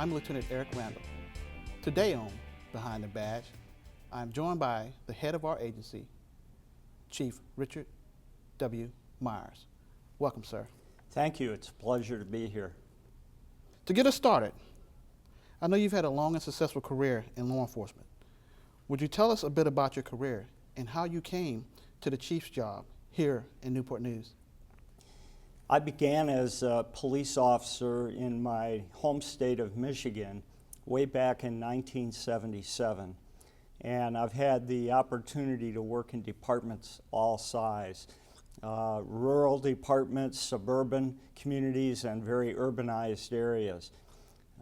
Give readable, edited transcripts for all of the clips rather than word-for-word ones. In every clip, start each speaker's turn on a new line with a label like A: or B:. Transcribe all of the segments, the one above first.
A: I'm Lieutenant Eric Randall. Today on Behind the Badge, I'm joined by the head of our agency, Chief Richard W. Myers. Welcome, sir.
B: Thank you. It's a pleasure to be here.
A: To get us started, I know you've had a long and successful career in law enforcement. Would you tell us a bit about your career and how you came to the chief's job here in Newport News?
B: I began as a police officer in my home state of Michigan way back in 1977. And I've had the opportunity to work in departments all size. Rural departments, suburban communities, and very urbanized areas.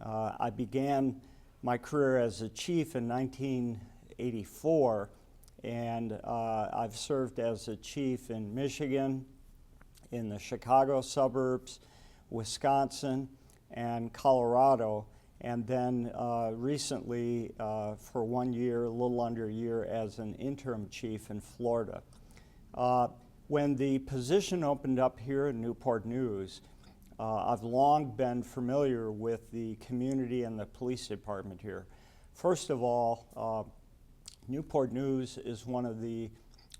B: I began my career as a chief in 1984, and I've served as a chief in Michigan, in the Chicago suburbs, Wisconsin, and Colorado, and then recently for 1 year, a little under a year, as an interim chief in Florida. When the position opened up here in Newport News, I've long been familiar with the community and the police department here. First of all, Newport News is one of the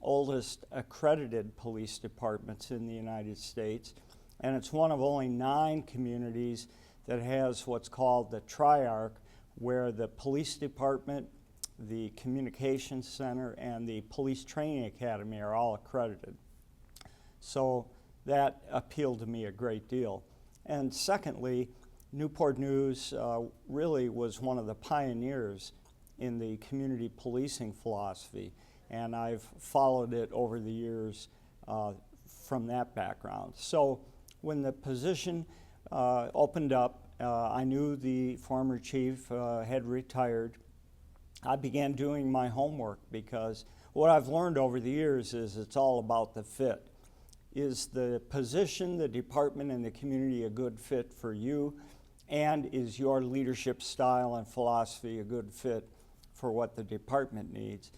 B: oldest accredited police departments in the United States, and it's one of only 9 communities that has what's called the triarch, where the police department, the communications center, and the police training academy are all accredited. So that appealed to me a great deal. And secondly, Newport News really was one of the pioneers in the community policing philosophy, and I've followed it over the years from that background. So when the position opened up, I knew the former chief had retired. I began doing my homework because what I've learned over the years is it's all about the fit. Is the position, the department, and the community a good fit for you? And is your leadership style and philosophy a good fit for what the department needs?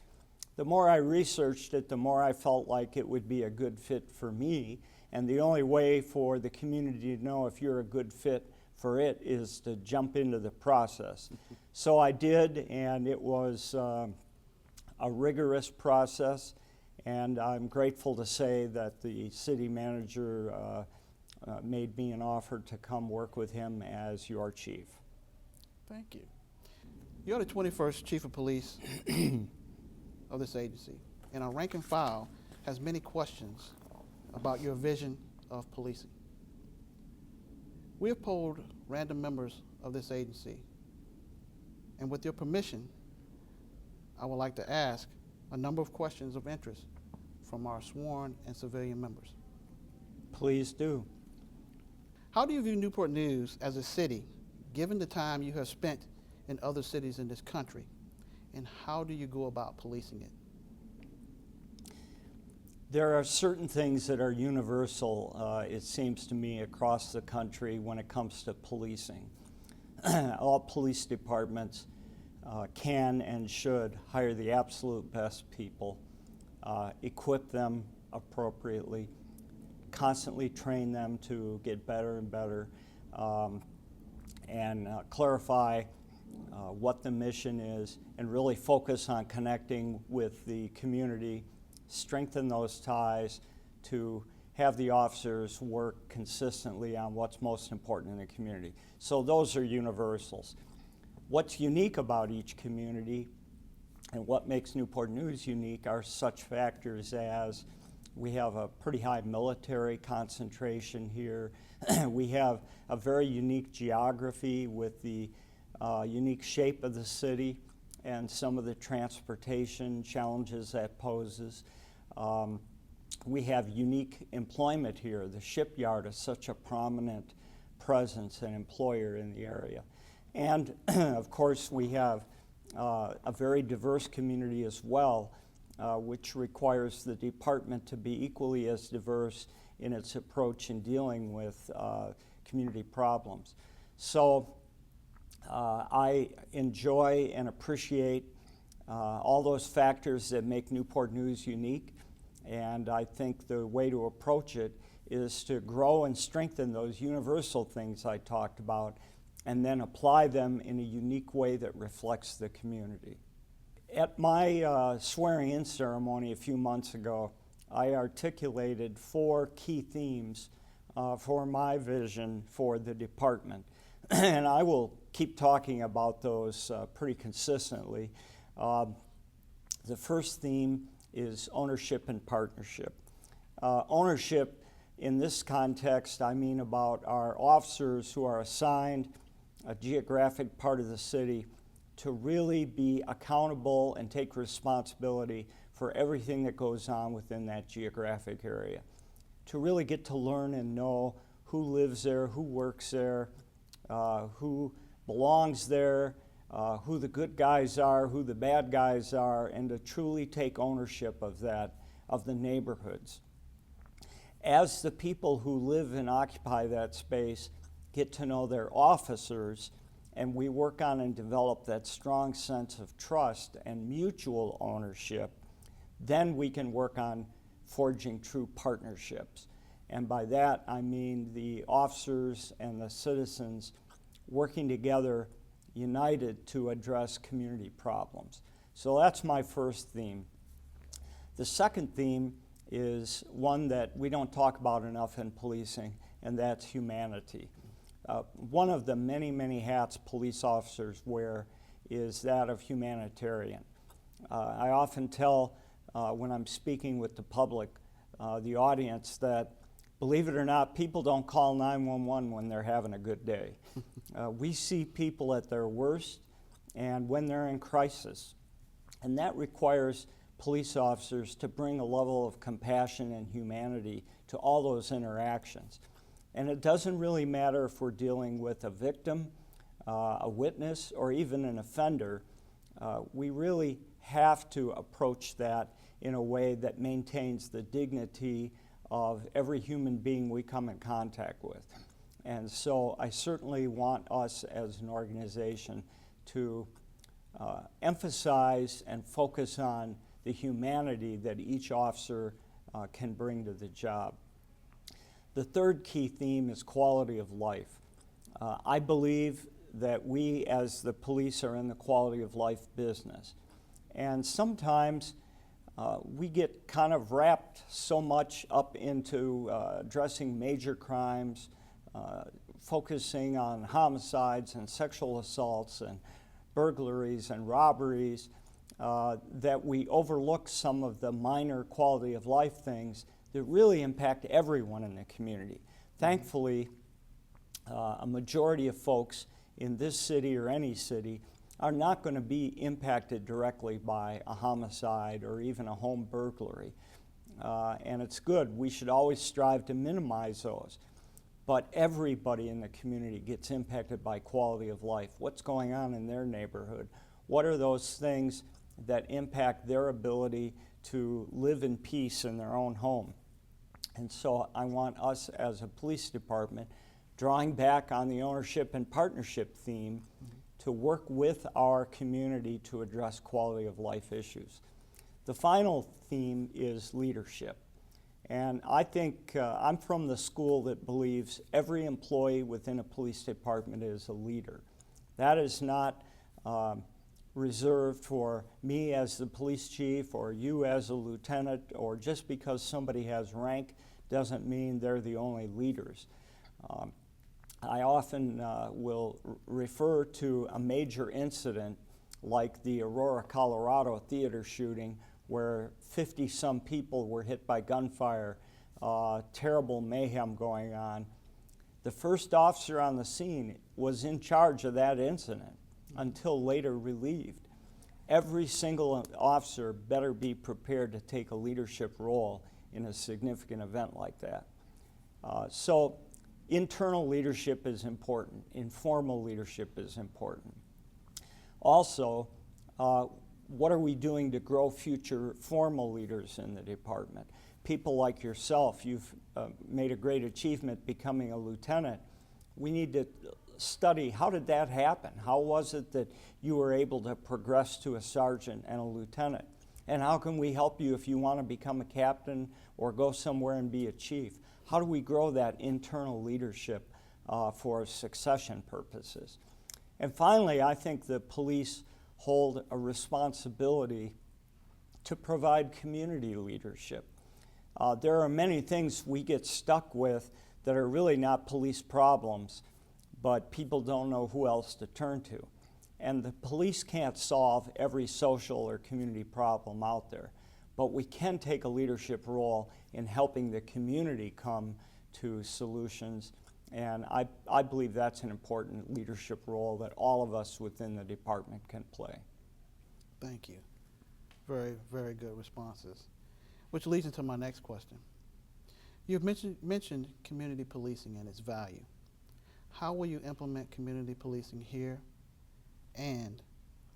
B: The more I researched it, the more I felt like it would be a good fit for me. And the only way for the community to know if you're a good fit for it is to jump into the process. So I did, and it was a rigorous process. And I'm grateful to say that the city manager made me an offer to come work with him as your chief.
A: Thank you. You're the 21st Chief of Police of this agency, and our rank and file has many questions about your vision of policing. We have polled random members of this agency, and with your permission, I would like to ask a number of questions of interest from our sworn and civilian members.
B: Please do.
A: How do you view Newport News as a city, given the time you have spent in other cities in this country, and how do you go about policing it?
B: There are certain things that are universal, it seems to me, across the country when it comes to policing. All police departments can and should hire the absolute best people, equip them appropriately, constantly train them to get better and better, and clarify what the mission is, and really focus on connecting with the community, strengthen those ties to have the officers work consistently on what's most important in the community. So those are universals. What's unique about each community and what makes Newport News unique are such factors as we have a pretty high military concentration here. We have a very unique geography with the unique shape of the city and some of the transportation challenges that poses. We have unique employment here. The shipyard is such a prominent presence and employer in the area. And of course, we have a very diverse community as well, which requires the department to be equally as diverse in its approach in dealing with community problems. So I enjoy and appreciate all those factors that make Newport News unique, and I think the way to approach it is to grow and strengthen those universal things I talked about and then apply them in a unique way that reflects the community. At my swearing-in ceremony a few months ago, I articulated 4 key themes for my vision for the department. And I will keep talking about those pretty consistently. The first theme is ownership and partnership. Ownership in this context, I mean about our officers who are assigned a geographic part of the city to really be accountable and take responsibility for everything that goes on within that geographic area. To really get to learn and know who lives there, who works there, who belongs there, who the good guys are, who the bad guys are, and to truly take ownership of that, of the neighborhoods. As the people who live and occupy that space get to know their officers, and we work on and develop that strong sense of trust and mutual ownership, then we can work on forging true partnerships. And by that, I mean the officers and the citizens working together, united to address community problems. So that's my first theme. The second theme is one that we don't talk about enough in policing, and that's humanity. One of the many, many hats police officers wear is that of humanitarian. I often tell when I'm speaking with the public, the audience, that believe it or not, people don't call 911 when they're having a good day. We see people at their worst and when they're in crisis. And that requires police officers to bring a level of compassion and humanity to all those interactions. And it doesn't really matter if we're dealing with a victim, a witness, or even an offender. We really have to approach that in a way that maintains the dignity of every human being we come in contact with. And so I certainly want us as an organization to emphasize and focus on the humanity that each officer can bring to the job. The third key theme is quality of life. I believe that we as the police are in the quality of life business. And sometimes we get kind of wrapped so much up into addressing major crimes, focusing on homicides and sexual assaults and burglaries and robberies, that we overlook some of the minor quality of life things that really impact everyone in the community. Thankfully, a majority of folks in this city or any city are not going to be impacted directly by a homicide or even a home burglary. And it's good. We should always strive to minimize those. But everybody in the community gets impacted by quality of life. What's going on in their neighborhood? What are those things that impact their ability to live in peace in their own home? And so I want us as a police department, drawing back on the ownership and partnership theme, to work with our community to address quality of life issues. The final theme is leadership. And I think I'm from the school that believes every employee within a police department is a leader. That is not reserved for me as the police chief or you as a lieutenant, or just because somebody has rank doesn't mean they're the only leaders. I often will refer to a major incident like the Aurora, Colorado theater shooting, where 50-some people were hit by gunfire, terrible mayhem going on. The first officer on the scene was in charge of that incident until later relieved. Every single officer better be prepared to take a leadership role in a significant event like that. So internal leadership is important. Informal leadership is important. Also, what are we doing to grow future formal leaders in the department? People like yourself, you've made a great achievement becoming a lieutenant. We need to study, how did that happen? How was it that you were able to progress to a sergeant and a lieutenant? And how can we help you if you want to become a captain or go somewhere and be a chief? How do we grow that internal leadership for succession purposes. And finally, I think the police hold a responsibility to provide community leadership. There are many things we get stuck with that are really not police problems, but people don't know who else to turn to. And the police can't solve every social or community problem out there, but we can take a leadership role in helping the community come to solutions. And I believe that's an important leadership role that all of us within the department can play.
A: Thank you. Very, very good responses. Which leads into my next question. You've mentioned community policing and its value. How will you implement community policing here, and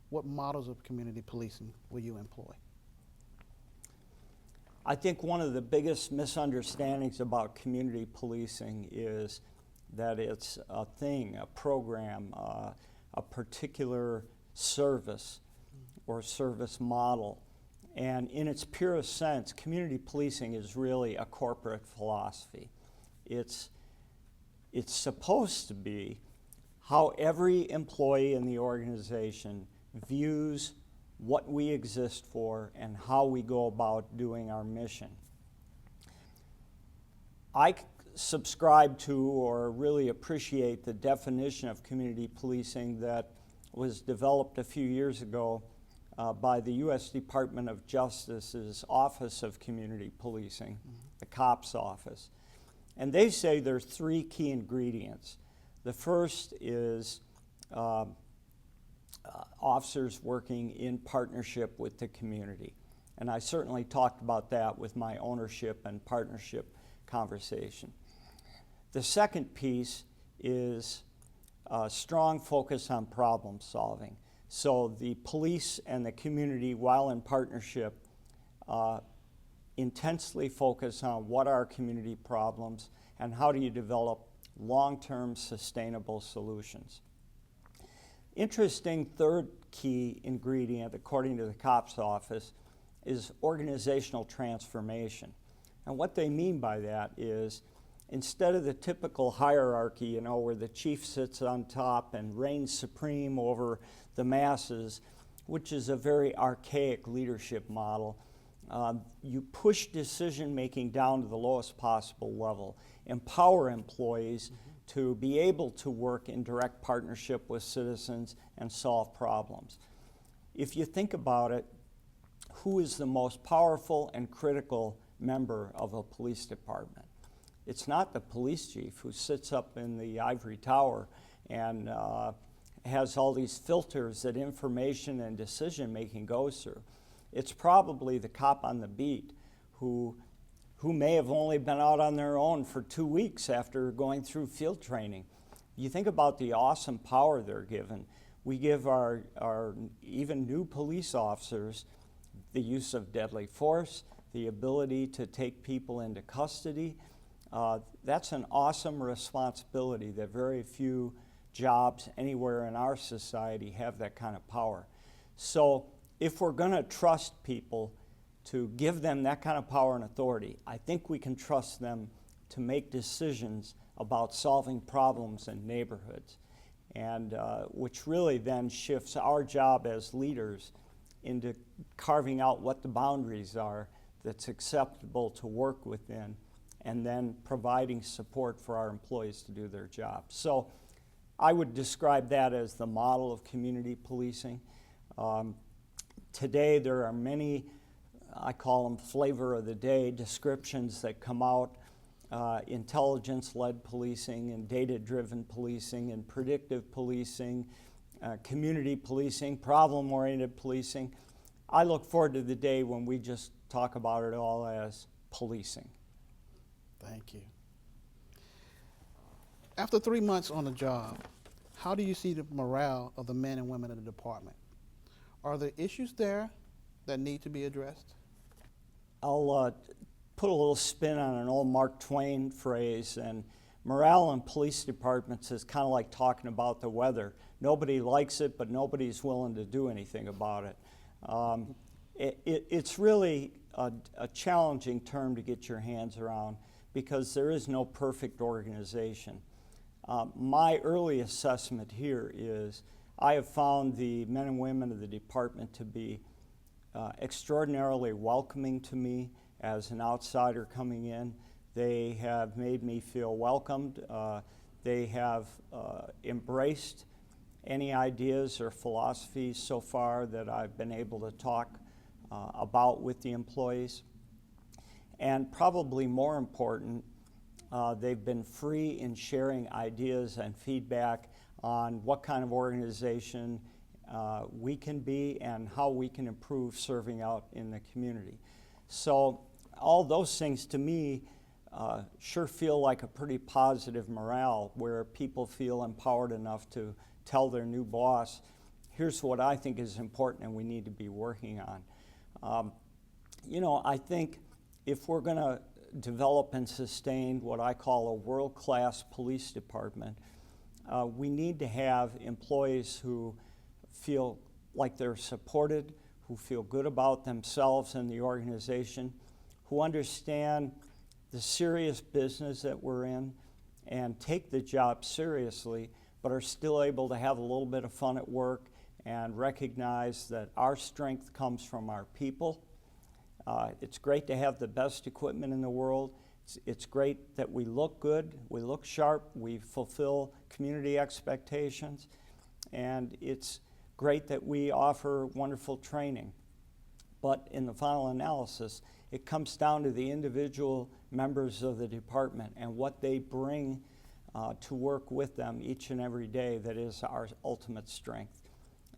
A: what models of community policing will you employ?
B: I think one of the biggest misunderstandings about community policing is that it's a thing, a program, a particular service or service model. And in its purest sense, community policing is really a corporate philosophy. It's supposed to be how every employee in the organization views what we exist for and how we go about doing our mission. I subscribe to or really appreciate the definition of community policing that was developed a few years ago by the U.S. Department of Justice's Office of Community Policing, the COPS office. And they say there's three key ingredients. The first is officers working in partnership with the community. And I certainly talked about that with my ownership and partnership conversation. The second piece is a strong focus on problem solving. So the police and the community, while in partnership, intensely focus on what are community problems and how do you develop long-term sustainable solutions. Interesting third key ingredient, according to the COPS office, is organizational transformation. And what they mean by that is, instead of the typical hierarchy, where the chief sits on top and reigns supreme over the masses, which is a very archaic leadership model, you push decision-making down to the lowest possible level, empower employees to be able to work in direct partnership with citizens and solve problems. If you think about it, who is the most powerful and critical member of a police department? It's not the police chief who sits up in the ivory tower and has all these filters that information and decision-making goes through. It's probably the cop on the beat who may have only been out on their own for 2 weeks after going through field training. You think about the awesome power they're given. We give our even new police officers the use of deadly force, the ability to take people into custody. That's an awesome responsibility that very few jobs anywhere in our society have that kind of power. So if we're going to trust people to give them that kind of power and authority, I think we can trust them to make decisions about solving problems in neighborhoods, and which really then shifts our job as leaders into carving out what the boundaries are that's acceptable to work within, and then providing support for our employees to do their job. So I would describe that as the model of community policing. Today there are many, I call them flavor of the day descriptions that come out, intelligence-led policing and data-driven policing and predictive policing, community policing, problem-oriented policing. I look forward to the day when we just talk about it all as policing.
A: Thank you. After 3 months on the job, how do you see the morale of the men and women in the department? Are there issues there that need to be addressed?
B: I'll put a little spin on an old Mark Twain phrase, and morale in police departments is kind of like talking about the weather. Nobody likes it, but nobody's willing to do anything about it. It's really a challenging term to get your hands around because there is no perfect organization. My early assessment here is I have found the men and women of the department to be extraordinarily welcoming to me as an outsider coming in. They have made me feel welcomed. They have embraced any ideas or philosophies so far that I've been able to talk about with the employees. And probably more important, they've been free in sharing ideas and feedback on what kind of organization we can be and how we can improve serving out in the community. So all those things to me sure feel like a pretty positive morale, where people feel empowered enough to tell their new boss, here's what I think is important and we need to be working on. You know, I think if we're going to develop and sustain what I call a world-class police department, we need to have employees who feel like they're supported, who feel good about themselves and the organization, who understand the serious business that we're in and take the job seriously, but are still able to have a little bit of fun at work and recognize that our strength comes from our people. It's great to have the best equipment in the world. It's great that we look good, we look sharp, we fulfill community expectations, and it's great that we offer wonderful training. But in the final analysis, it comes down to the individual members of the department and what they bring to work with them each and every day that is our ultimate strength.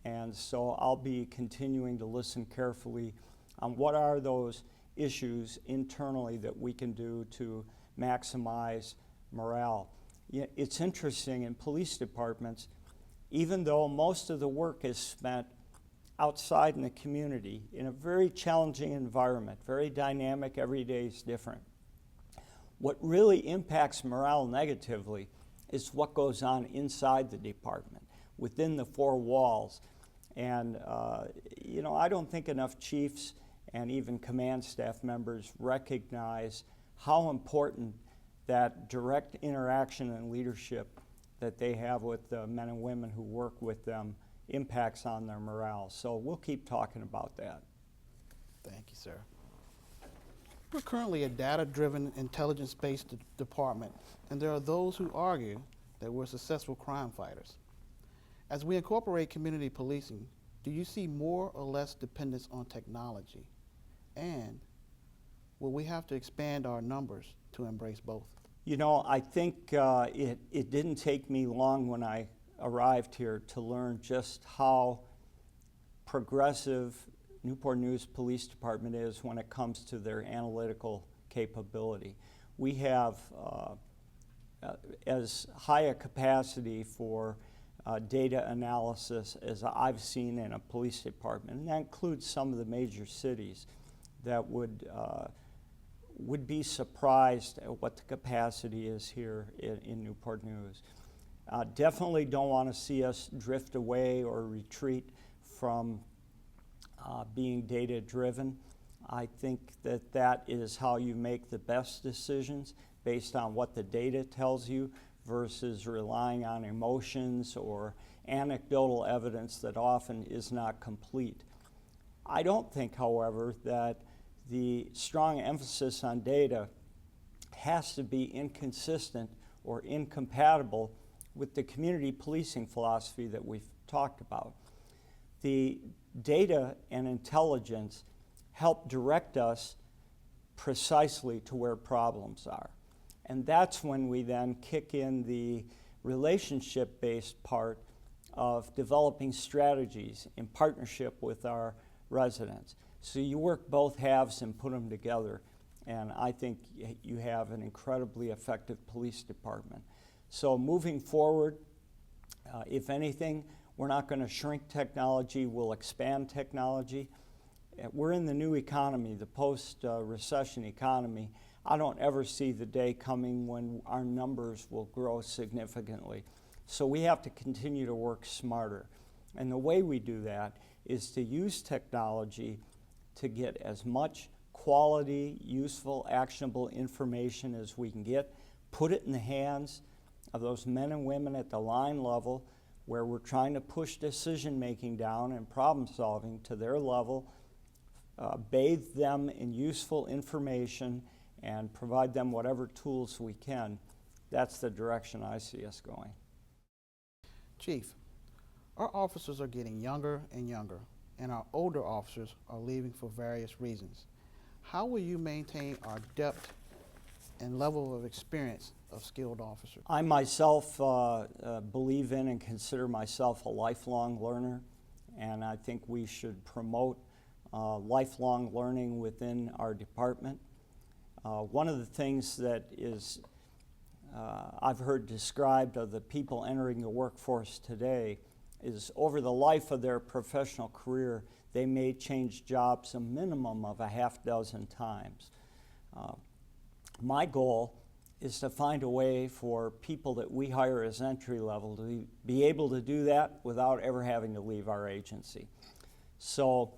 B: And so I'll be continuing to listen carefully on what are those issues internally that we can do to maximize morale. It's interesting, in police departments, even though most of the work is spent outside in the community in a very challenging environment, very dynamic, every day is different. What really impacts morale negatively is what goes on inside the department, within the four walls. And you know, I don't think enough chiefs and even command staff members recognize how important that direct interaction and leadership that they have with the men and women who work with them impacts on their morale. So we'll keep talking about that.
A: Thank you, sir. We're currently a data-driven, intelligence-based department, and there are those who argue that we're successful crime fighters. As we incorporate community policing, do you see more or less dependence on technology? And will we have to expand our numbers to embrace both?
B: You know, I think it didn't take me long when I arrived here to learn just how progressive Newport News Police Department is when it comes to their analytical capability. We have as high a capacity for data analysis as I've seen in a police department, and that includes some of the major cities that would be surprised at what the capacity is here in Newport News. Definitely don't want to see us drift away or retreat from being data-driven. I think that that is how you make the best decisions, based on what the data tells you versus relying on emotions or anecdotal evidence that often is not complete. I don't think, however, that the strong emphasis on data has to be inconsistent or incompatible with the community policing philosophy that we've talked about. The data and intelligence help direct us precisely to where problems are. And that's when we then kick in the relationship-based part of developing strategies in partnership with our residents. So you work both halves and put them together, and I think you have an incredibly effective police department. So moving forward, if anything, we're not going to shrink technology, we'll expand technology. We're in the new economy, the post-recession economy. I don't ever see the day coming when our numbers will grow significantly. So we have to continue to work smarter. And the way we do that is to use technology to get as much quality, useful, actionable information as we can get, put it in the hands of those men and women at the line level where we're trying to push decision making down and problem solving to their level, bathe them in useful information, and provide them whatever tools we can. That's the direction I see us going.
A: Chief, our officers are getting younger and younger, and our older officers are leaving for various reasons. How will you maintain our depth and level of experience of skilled officers?
B: I myself believe in and consider myself a lifelong learner, and I think we should promote lifelong learning within our department. One of the things that is I've heard described of the people entering the workforce today is over the life of their professional career, they may change jobs a minimum of a half dozen times. My goal is to find a way for people that we hire as entry level to be able to do that without ever having to leave our agency. So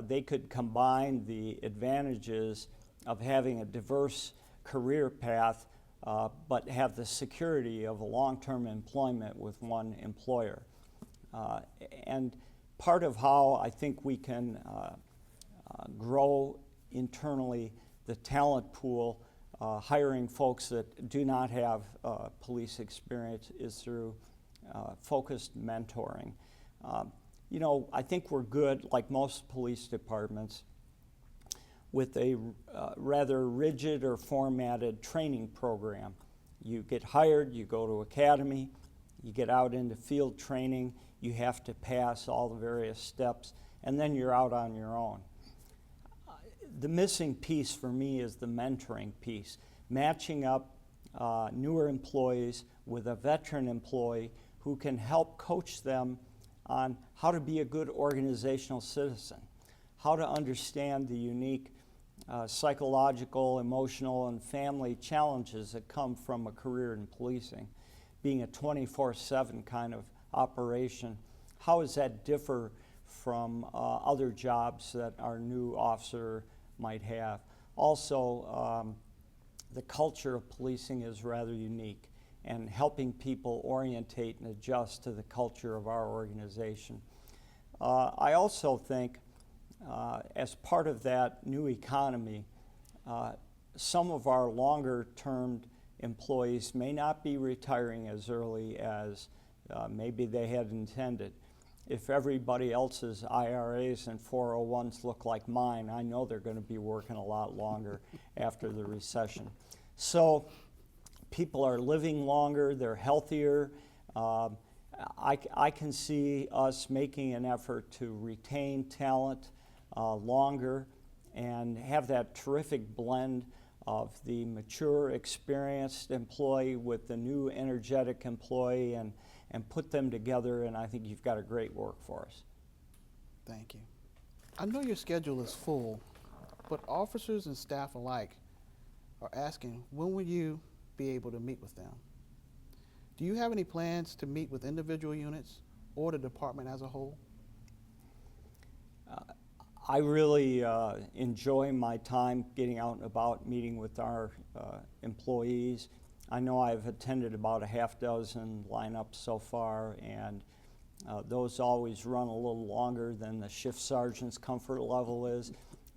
B: they could combine the advantages of having a diverse career path, but have the security of a long-term employment with one employer. And part of how I think we can grow internally the talent pool, hiring folks that do not have police experience, is through focused mentoring. You know, I think we're good, like most police departments, with a rather rigid or formatted training program. You get hired, you go to academy, you get out into field training, you have to pass all the various steps, and then you're out on your own. The missing piece for me is the mentoring piece, matching up newer employees with a veteran employee who can help coach them on how to be a good organizational citizen, how to understand the unique psychological, emotional, and family challenges that come from a career in policing, being a 24/7 kind of operation. How does that differ from other jobs that our new officer might have? Also, the culture of policing is rather unique, and helping people orientate and adjust to the culture of our organization. I also think as part of that new economy, some of our longer-term employees may not be retiring as early as maybe they had intended. If everybody else's IRAs and 401s look like mine, I know they're going to be working a lot longer after the recession. So people are living longer, they're healthier. I can see us making an effort to retain talent longer and have that terrific blend of the mature, experienced employee with the new, energetic employee, and put them together, and I think you've got a great workforce.
A: Thank you. I know your schedule is full, but officers and staff alike are asking, when will you be able to meet with them? Do you have any plans to meet with individual units or the department as a whole?
B: I really enjoy my time getting out and about, meeting with our employees. I know I've attended about a half dozen lineups so far, and those always run a little longer than the shift sergeant's comfort level is.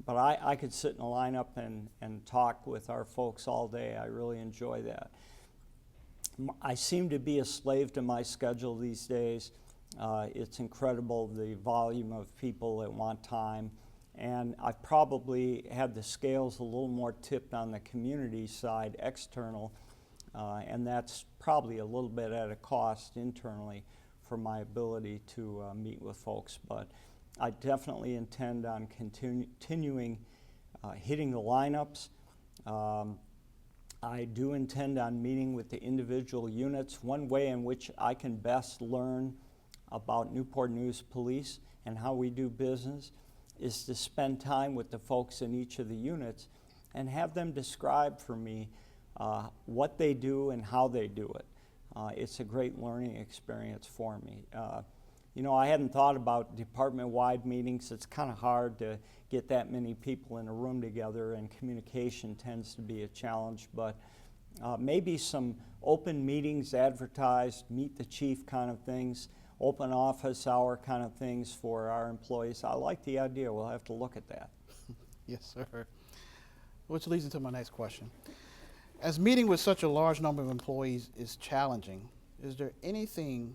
B: But I could sit in a lineup and talk with our folks all day. I really enjoy that. I seem to be a slave to my schedule these days. It's incredible the volume of people that want time, and I've probably had the scales a little more tipped on the community side, external, and that's probably a little bit at a cost internally for my ability to meet with folks. But I definitely intend on continuing hitting the lineups. I do intend on meeting with the individual units. One way in which I can best learn about Newport News Police and how we do business is to spend time with the folks in each of the units and have them describe for me what they do and how they do it. It's a great learning experience for me. You know, I hadn't thought about department-wide meetings. It's kind of hard to get that many people in a room together, and communication tends to be a challenge, but maybe some open meetings advertised, meet the chief kind of things, open office hour kind of things for our employees. I like the idea. We'll have to look at that.
A: Yes, sir. Which leads into my next question. As meeting with such a large number of employees is challenging, is there anything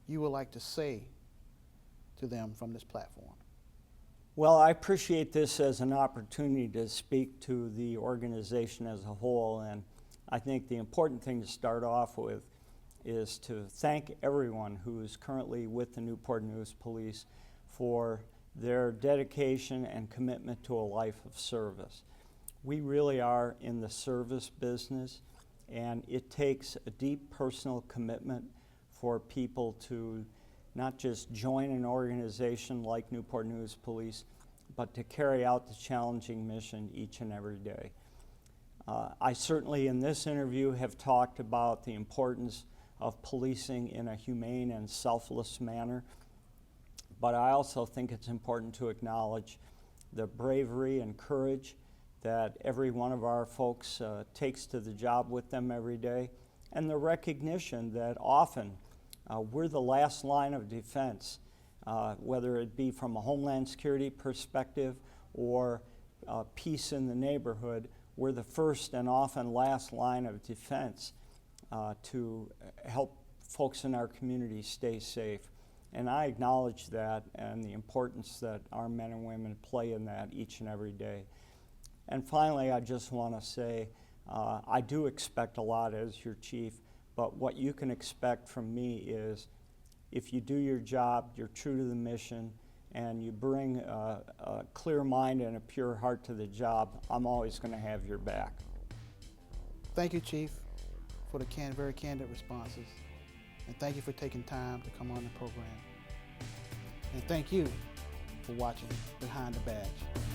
A: you would like to say to them from this platform?
B: Well, I appreciate this as an opportunity to speak to the organization as a whole, and I think the important thing to start off with is to thank everyone who is currently with the Newport News Police for their dedication and commitment to a life of service. We really are in the service business, and it takes a deep personal commitment for people to not just join an organization like Newport News Police, but to carry out the challenging mission each and every day. I certainly in this interview have talked about the importance of policing in a humane and selfless manner, but I also think it's important to acknowledge the bravery and courage that every one of our folks takes to the job with them every day, and the recognition that often we're the last line of defense, whether it be from a Homeland Security perspective or peace in the neighborhood. We're the first and often last line of defense to help folks in our community stay safe. And I acknowledge that and the importance that our men and women play in that each and every day. And finally, I just want to say, I do expect a lot as your chief, but what you can expect from me is if you do your job, you're true to the mission, and you bring a clear mind and a pure heart to the job, I'm always going to have your back.
A: Thank you, Chief, for the very candid responses. And thank you for taking time to come on the program. And thank you for watching Behind the Badge.